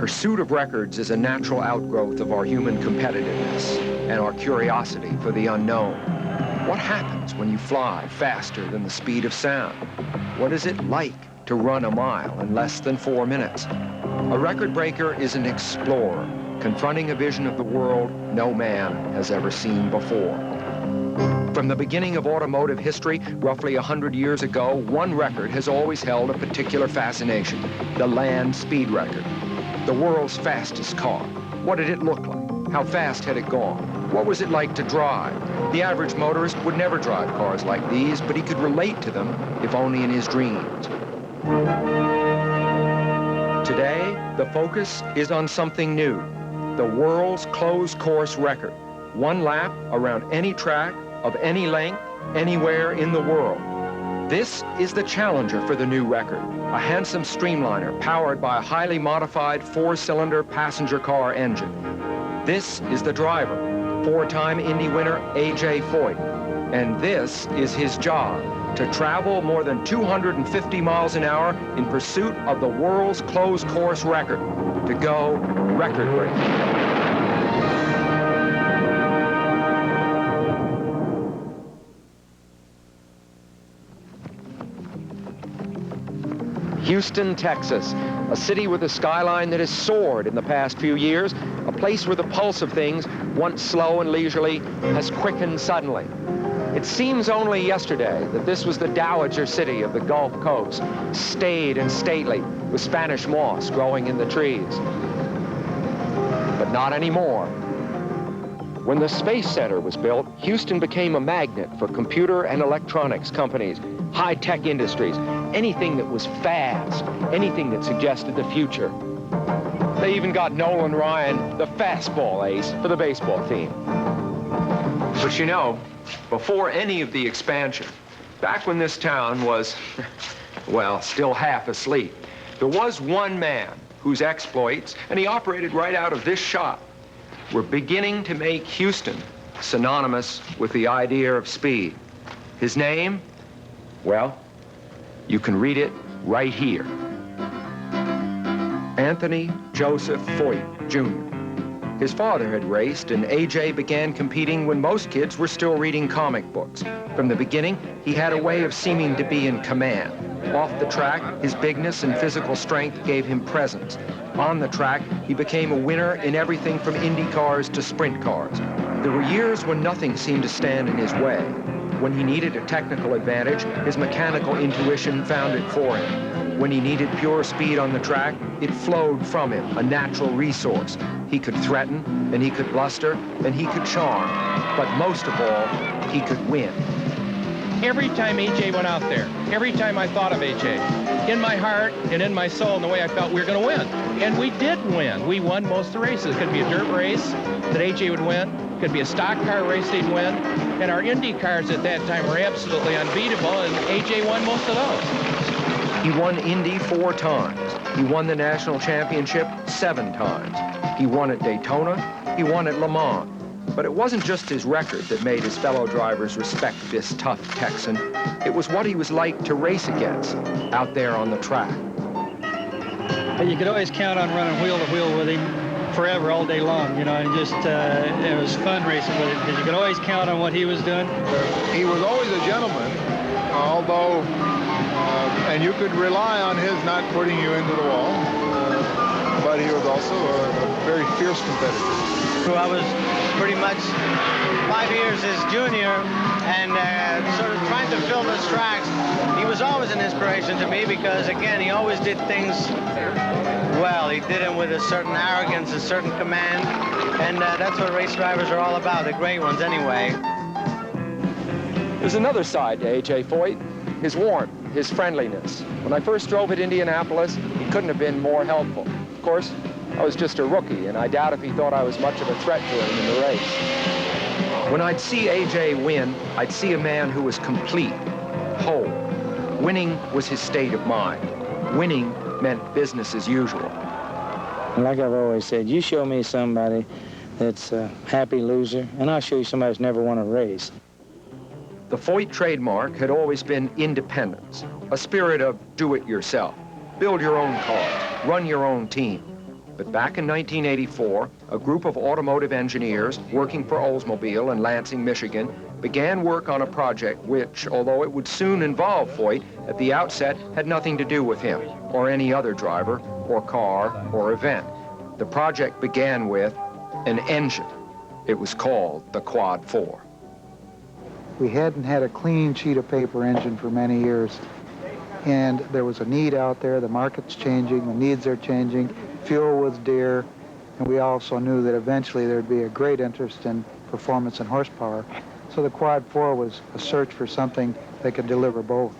Pursuit of records is a natural outgrowth of our human competitiveness and our curiosity for the unknown. What happens when you fly faster than the speed of sound? What is it like to run a mile in less than 4 minutes? A record breaker is an explorer, confronting a vision of the world no man has ever seen before. From the beginning of automotive history, roughly 100 years ago, one record has always held a particular fascination: the land speed record. The world's fastest car. What did it look like? How fast had it gone? What was it like to drive? The average motorist would never drive cars like these, but he could relate to them, if only in his dreams. Today, the focus is on something new: the world's closed course record. One lap around any track of any length, anywhere in the world. This is the challenger for the new record, a handsome streamliner powered by a highly modified 4-cylinder passenger car engine. This is the driver, 4-time Indy winner A.J. Foyt. And this is his job: to travel more than 250 miles an hour in pursuit of the world's closed course record, to go record breaking. Houston, Texas, a city with a skyline that has soared in the past few years, a place where the pulse of things, once slow and leisurely, has quickened suddenly. It seems only yesterday that this was the dowager city of the Gulf Coast, staid and stately, with Spanish moss growing in the trees. But not anymore. When the Space Center was built, Houston became a magnet for computer and electronics companies, high-tech industries, anything that was fast, anything that suggested the future. They even got Nolan Ryan, the fastball ace, for the baseball team. But you know, before any of the expansion, back when this town was, well, still half asleep, there was one man whose exploits, and he operated right out of this shop, were beginning to make Houston synonymous with the idea of speed. His name? Well, you can read it right here. Anthony Joseph Foyt, Jr. His father had raced, and A.J. began competing when most kids were still reading comic books. From the beginning, he had a way of seeming to be in command. Off the track, his bigness and physical strength gave him presence. On the track, he became a winner in everything from Indy cars to sprint cars. There were years when nothing seemed to stand in his way. When he needed a technical advantage, his mechanical intuition found it for him. When he needed pure speed on the track, it flowed from him, a natural resource. He could threaten, and he could bluster, and he could charm. But most of all, he could win. Every time A.J. went out there, every time I thought of A.J., in my heart and in my soul and the way I felt, we were going to win. And we did win. We won most of the races. It could be a dirt race that A.J. would win. It could be a stock car race he'd win. And our Indy cars at that time were absolutely unbeatable, and A.J. won most of those. He won Indy 4 times. He won the national championship 7 times. He won at Daytona. He won at Le Mans. But it wasn't just his record that made his fellow drivers respect this tough Texan. It was what he was like to race against out there on the track. But you could always count on running wheel to wheel with him forever, all day long, you know, and just, it was fun racing with him because you could always count on what he was doing. He was always a gentleman, although, and you could rely on his not putting you into the wall, but he was also a very fierce competitor. I was pretty much 5 years his junior, and sort of trying to fill those tracks. He was always an inspiration to me because, again, he always did things well. He did them with a certain arrogance, a certain command, and that's what race drivers are all about, the great ones anyway. There's another side to A.J. Foyt, his warmth, his friendliness. When I first drove at Indianapolis, he couldn't have been more helpful. Of course, I was just a rookie, and I doubt if he thought I was much of a threat to him in the race. When I'd see A.J. win, I'd see a man who was complete, whole. Winning was his state of mind. Winning meant business as usual. Like I've always said, you show me somebody that's a happy loser, and I'll show you somebody who's never won a race. The Foyt trademark had always been independence, a spirit of do-it-yourself. Build your own cars, run your own team. But back in 1984, a group of automotive engineers working for Oldsmobile in Lansing, Michigan, began work on a project which, although it would soon involve Foyt, at the outset had nothing to do with him or any other driver or car or event. The project began with an engine. It was called the Quad 4. We hadn't had a clean sheet of paper engine for many years, and there was a need out there. The market's changing, the needs are changing, fuel was dear, and we also knew that eventually there'd be a great interest in performance and horsepower. So the Quad 4 was a search for something that could deliver both.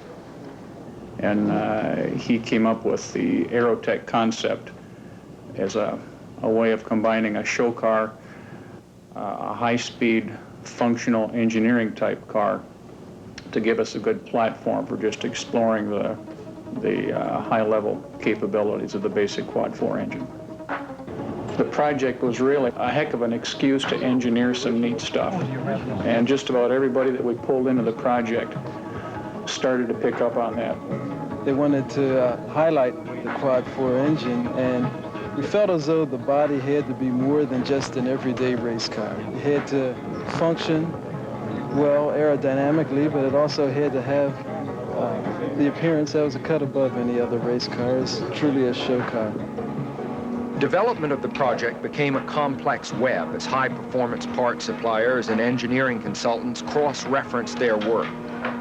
And he came up with the Aerotech concept as a way of combining a show car, a high-speed, functional engineering type car to give us a good platform for just exploring the high-level capabilities of the basic Quad 4 engine. The project was really a heck of an excuse to engineer some neat stuff. And just about everybody that we pulled into the project started to pick up on that. They wanted to highlight the Quad 4 engine, and we felt as though the body had to be more than just an everyday race car. It had to function well aerodynamically, but it also had to have the appearance that was a cut above any other race car. It's truly a show car. Development of the project became a complex web as high-performance part suppliers and engineering consultants cross-referenced their work.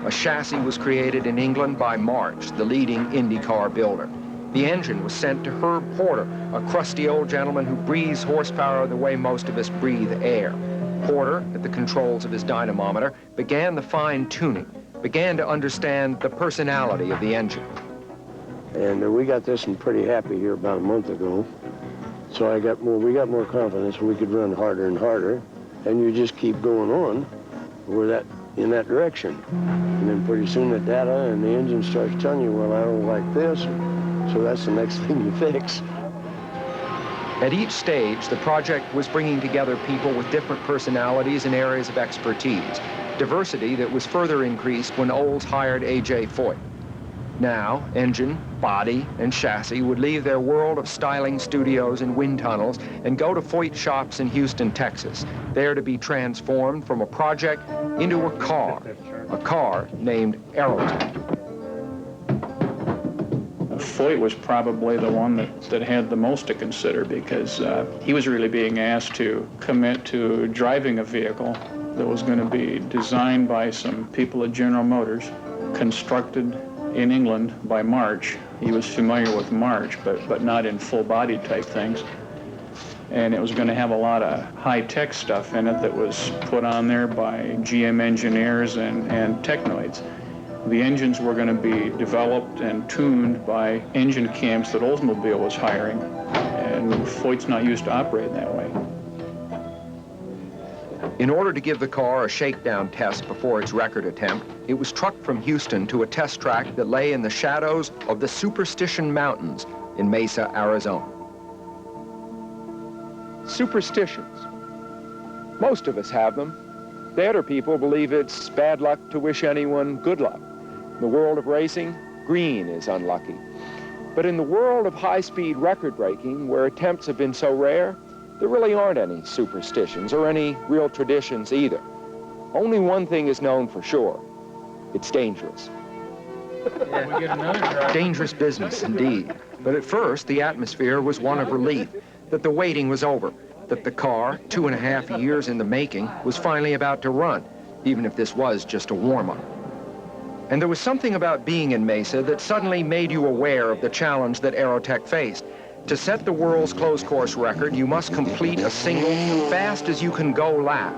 A chassis was created in England by March, the leading Indy car builder. The engine was sent to Herb Porter, a crusty old gentleman who breathes horsepower the way most of us breathe air. Porter, at the controls of his dynamometer, began the fine-tuning, began to understand the personality of the engine. And we got this one pretty happy here about a month ago. So we got more confidence we could run harder and harder, and you just keep going on in that direction. And then pretty soon the data and the engine starts telling you, well, I don't like this, so that's the next thing you fix. At each stage, the project was bringing together people with different personalities and areas of expertise, diversity that was further increased when Olds hired A.J. Foyt. Now, engine, body, and chassis would leave their world of styling studios and wind tunnels and go to Foyt shops in Houston, Texas, there to be transformed from a project into a car named Aerotech. Foyt was probably the one that had the most to consider, because he was really being asked to commit to driving a vehicle that was going to be designed by some people at General Motors, constructed in England by March. He was familiar with March, but not in full body type things. And it was going to have a lot of high-tech stuff in it that was put on there by GM engineers and technoids. The engines were going to be developed and tuned by engine camps that Oldsmobile was hiring, and Foyt's not used to operating that way. In order to give the car a shakedown test before its record attempt, it was trucked from Houston to a test track that lay in the shadows of the Superstition Mountains in Mesa, Arizona. Superstitions. Most of us have them. Better people believe it's bad luck to wish anyone good luck. In the world of racing, green is unlucky. But in the world of high-speed record breaking, where attempts have been so rare, there really aren't any superstitions or any real traditions either. Only one thing is known for sure. It's dangerous. Dangerous business, indeed. But at first, the atmosphere was one of relief, that the waiting was over, that the car, 2.5 years in the making, was finally about to run, even if this was just a warm-up. And there was something about being in Mesa that suddenly made you aware of the challenge that Aerotech faced. To set the world's closed course record, you must complete a single fast-as-you-can-go lap.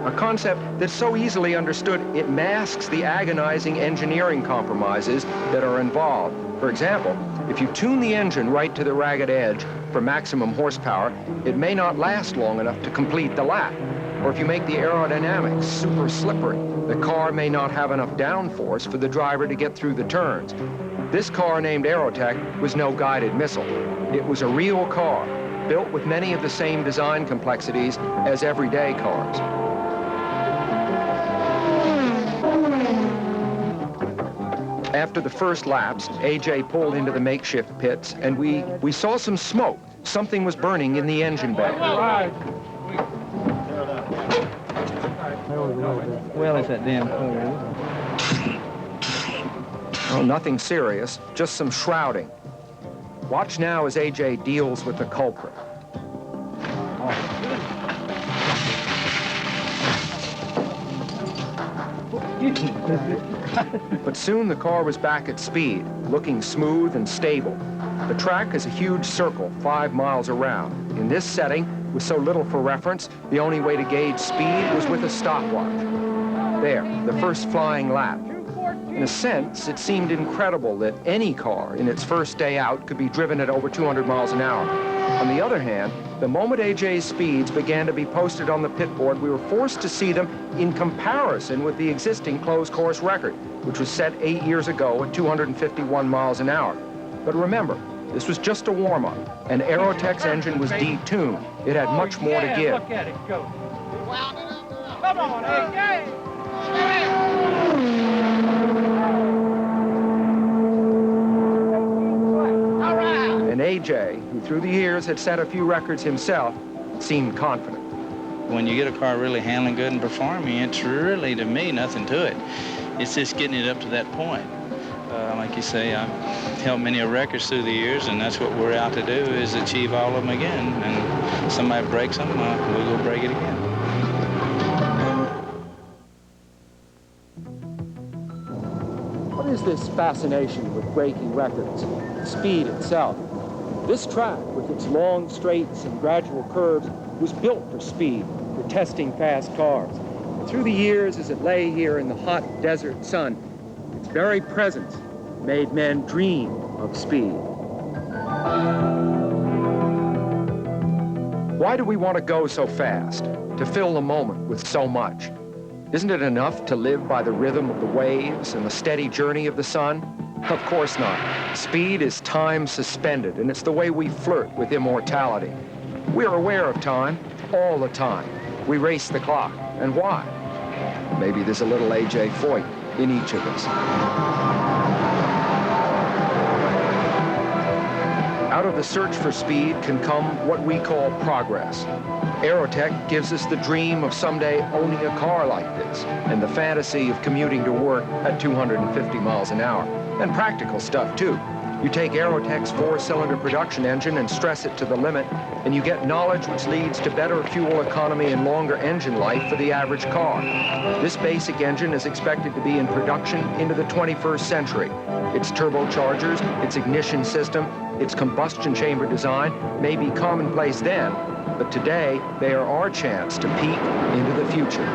A concept that's so easily understood, it masks the agonizing engineering compromises that are involved. For example, if you tune the engine right to the ragged edge for maximum horsepower, it may not last long enough to complete the lap. Or if you make the aerodynamics super slippery, the car may not have enough downforce for the driver to get through the turns. This car named Aerotech was no guided missile. It was a real car, built with many of the same design complexities as everyday cars. After the first laps, AJ pulled into the makeshift pits, and we saw some smoke Something was burning in the engine bay. Well, it's that damn Oh, nothing serious, just some shrouding. Watch now as A.J. deals with the culprit. But soon the car was back at speed, looking smooth and stable. The track is a huge circle, 5 miles around. In this setting, with so little for reference, the only way to gauge speed was with a stopwatch. There, the first flying lap. In a sense, it seemed incredible that any car in its first day out could be driven at over 200 miles an hour. On the other hand, the moment A.J.'s speeds began to be posted on the pit board, we were forced to see them in comparison with the existing closed course record, which was set 8 years ago at 251 miles an hour. But remember, this was just a warm-up, and Aerotech's engine was detuned. It had much more to give. Look at it go. Come on, A.J. And A.J., who through the years had set a few records himself, seemed confident. When you get a car really handling good and performing, it's really, to me, nothing to it. It's just getting it up to that point. Like you say, I've held many records through the years, and that's what we're out to do, is achieve all of them again. And somebody breaks them, we'll go break it again. What is this fascination with breaking records? Speed itself. This track, with its long straights and gradual curves, was built for speed, for testing fast cars. Through the years, as it lay here in the hot desert sun, its very presence made men dream of speed. Why do we want to go so fast? To fill the moment with so much? Isn't it enough to live by the rhythm of the waves and the steady journey of the sun? Of course not. Speed is time suspended, and it's the way we flirt with immortality. We're aware of time all the time. We race the clock. And why? Maybe there's a little A.J. Foyt in each of us. Out of the search for speed can come what we call progress. Aerotech gives us the dream of someday owning a car like this, and the fantasy of commuting to work at 250 miles an hour. And practical stuff, too. You take Aerotech's 4-cylinder production engine and stress it to the limit, and you get knowledge which leads to better fuel economy and longer engine life for the average car. This basic engine is expected to be in production into the 21st century. Its turbochargers, its ignition system, its combustion chamber design may be commonplace then, but today they are our chance to peek into the future.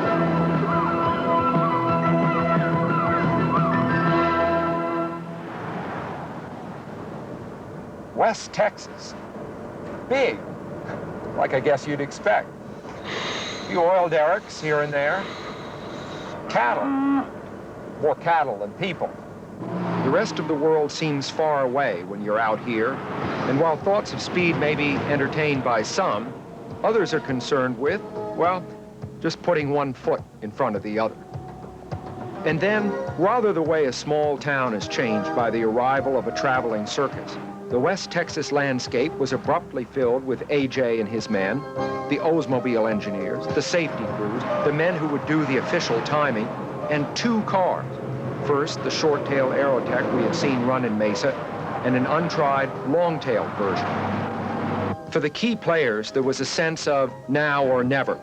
West Texas. Big, like I guess you'd expect. A few oil derricks here and there. Cattle. More cattle than people. The rest of the world seems far away when you're out here, and while thoughts of speed may be entertained by some, others are concerned with, well, just putting one foot in front of the other. And then, rather the way a small town is changed by the arrival of a traveling circus, the West Texas landscape was abruptly filled with A.J. and his men, the Oldsmobile engineers, the safety crews, the men who would do the official timing, and 2 cars. First, the short-tail Aerotech we had seen run in Mesa, and an untried, long-tailed version. For the key players, there was a sense of now or never.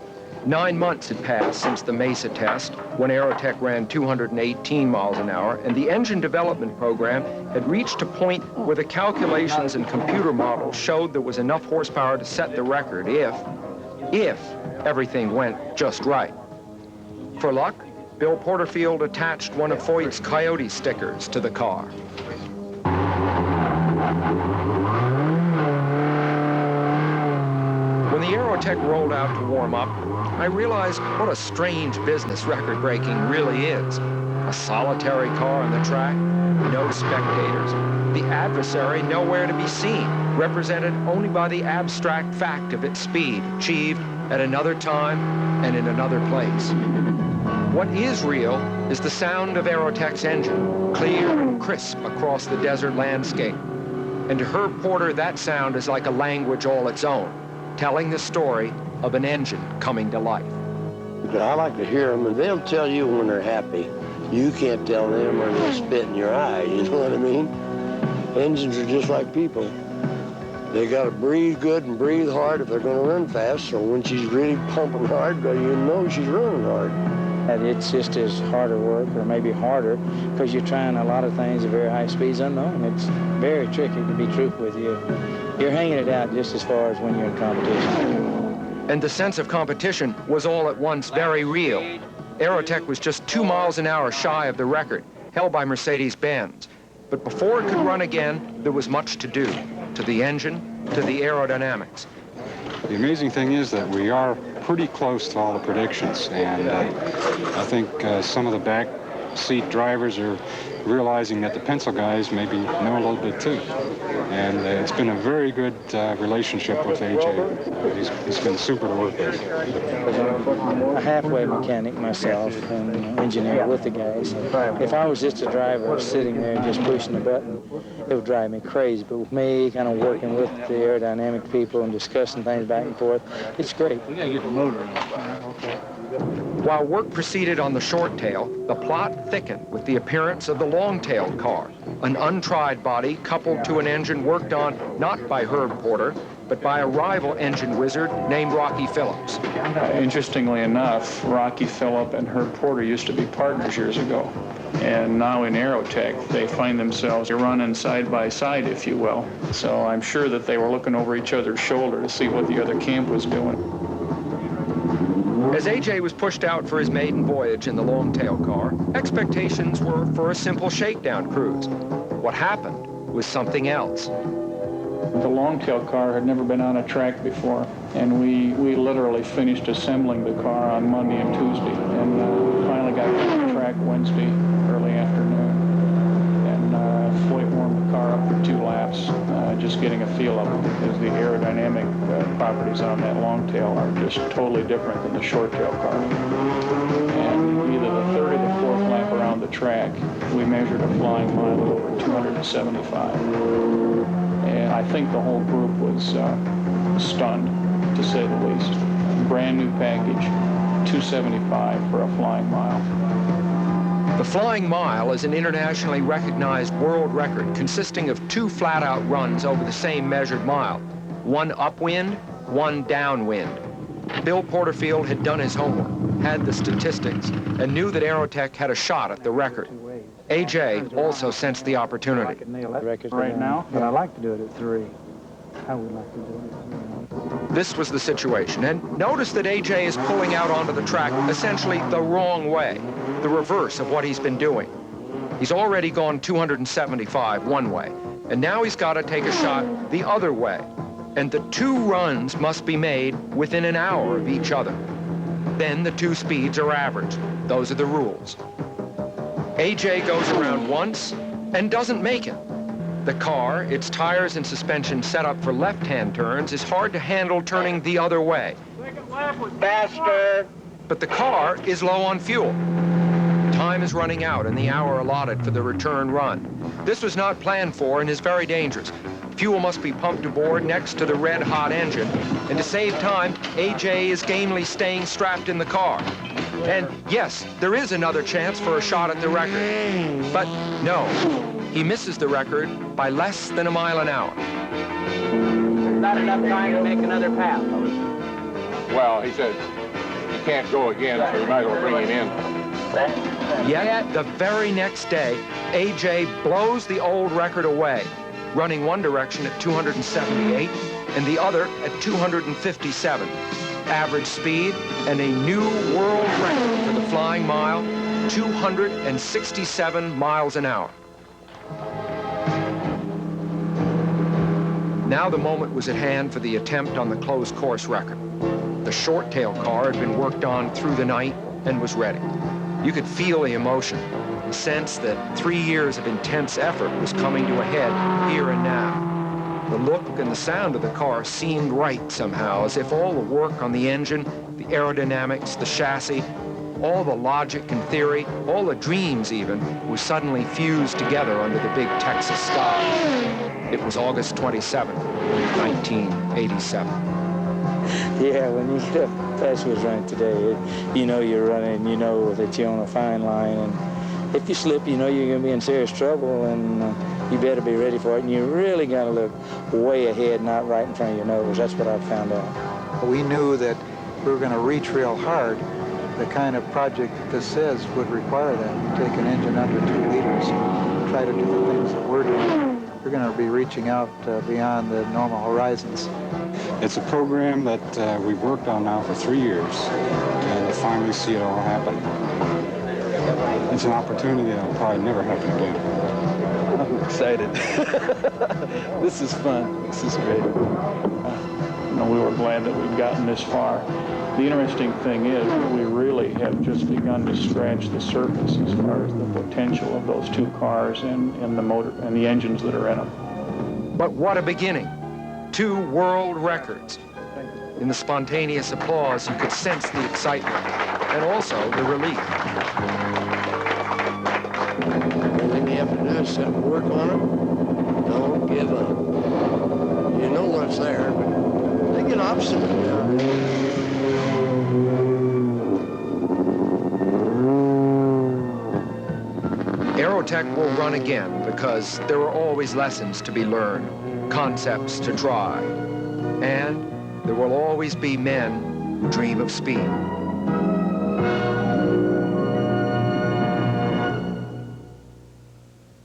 9 months had passed since the Mesa test, when Aerotech ran 218 miles an hour, and the engine development program had reached a point where the calculations and computer models showed there was enough horsepower to set the record if everything went just right. For luck, Bill Porterfield attached one of Foyt's Coyote stickers to the car. When the Aerotech rolled out to warm up, I realized what a strange business record-breaking really is. A solitary car on the track, no spectators, the adversary nowhere to be seen, represented only by the abstract fact of its speed, achieved at another time and in another place. What is real is the sound of Aerotech's engine, clear and crisp across the desert landscape. And to Herb Porter, that sound is like a language all its own, telling the story of an engine coming to life. I like to hear them, and they'll tell you when they're happy. You can't tell them, or they'll spit in your eye, you know what I mean? Engines are just like people. They got to breathe good and breathe hard if they're going to run fast, so when she's really pumping hard, you know she's running hard. It's just as harder work, or maybe harder, because you're trying a lot of things at very high speeds unknown. It's very tricky, to be truthful with you. You're hanging it out just as far as when you're in competition. And the sense of competition was all at once very real. Aerotech was just 2 miles an hour shy of the record, held by Mercedes-Benz. But before it could run again, there was much to do, to the engine, to the aerodynamics. The amazing thing is that we are pretty close to all the predictions, and I think some of the back seat drivers are realizing that the pencil guys maybe know a little bit too. And it's been a very good relationship with AJ. He's been super to work with. I'm a halfway mechanic myself and engineer with the guys. If I was just a driver sitting there just pushing the button, it would drive me crazy. But with me kind of working with the aerodynamic people and discussing things back and forth, it's great. We gotta get the motor in. While work proceeded on the short tail, the plot thickened with the appearance of the long-tailed car, an untried body coupled to an engine worked on not by Herb Porter, but by a rival engine wizard named Rocky Phillips. Interestingly enough, Rocky Phillip and Herb Porter used to be partners years ago. And now in Aerotech, they find themselves running side by side, if you will. So I'm sure that they were looking over each other's shoulder to see what the other camp was doing. As AJ was pushed out for his maiden voyage in the long-tail car, expectations were for a simple shakedown cruise. What happened was something else. The long-tail car had never been on a track before, and we literally finished assembling the car on Monday and Tuesday, and finally got on the track Wednesday early afternoon, and flight warmed the car up for 2 laps, just getting a feel of it, because the aerodynamic properties on that long-tail are just totally different than the short-tail car. And either the third or the fourth lap around the track, we measured a flying mile of over 275. And I think the whole group was stunned, to say the least. Brand new package, 275 for a flying mile. The flying mile is an internationally recognized world record consisting of 2 flat-out runs over the same measured mile, one upwind, one downwind. Bill Porterfield had done his homework, had the statistics, and knew that Aerotech had a shot at the record. AJ also sensed the opportunity. Right now, but I like to do it at 3. I would like to do it at 3. This was the situation, and notice that AJ is pulling out onto the track essentially the wrong way, the reverse of what he's been doing. He's already gone 275 one way, and now he's got to take a shot the other way. And the 2 runs must be made within an hour of each other. Then the 2 speeds are averaged. Those are the rules. AJ goes around once and doesn't make it. The car, its tires and suspension set up for left-hand turns, is hard to handle turning the other way. Faster! But the car is low on fuel. Time is running out in the hour allotted for the return run. This was not planned for and is very dangerous. Fuel must be pumped aboard next to the red-hot engine, and to save time, AJ is gamely staying strapped in the car. And yes, there is another chance for a shot at the record. But no, he misses the record by less than a mile an hour. Not enough time to make another pass. Well, he said he can't go again, so you might as well bring him in. Yet, the very next day, AJ blows the old record away, running one direction at 278 and the other at 257. Average speed and a new world record for the flying mile, 267 miles an hour. Now the moment was at hand for the attempt on the closed course record. The short tail car had been worked on through the night and was ready. You could feel the emotion, the sense that 3 years of intense effort was coming to a head here and now. The look and the sound of the car seemed right somehow, as if all the work on the engine, the aerodynamics, the chassis, All the logic and theory, all the dreams even, were suddenly fused together under the big Texas sky. It was August 27, 1987. Yeah, when you get up past what's running today, you know you're running, you know that you're on a fine line, and if you slip, you know you're going to be in serious trouble, and you better be ready for it, and you really got to look way ahead, not right in front of your nose. That's what I've found out. We knew that we were going to reach real hard. The kind of project that this is would require that. Take an engine under 2 liters, try to do the things that we're doing. We're going to be reaching out beyond the normal horizons. It's a program that we've worked on now for 3 years, and to finally see it all happen. It's an opportunity that'll probably never happen again. I'm excited. This is fun. This is great. We were glad that we've gotten this far. The interesting thing is that we really have just begun to scratch the surface as far as the potential of those 2 cars and the motor and the engines that are in them. But what a beginning. 2 world records. In the spontaneous applause, you could sense the excitement and also the relief. Everything you have to do is sit and work on it. Don't give up. You know what's there, but they get obstinate now. Aerotech will run again because there are always lessons to be learned, concepts to try, and there will always be men who dream of speed.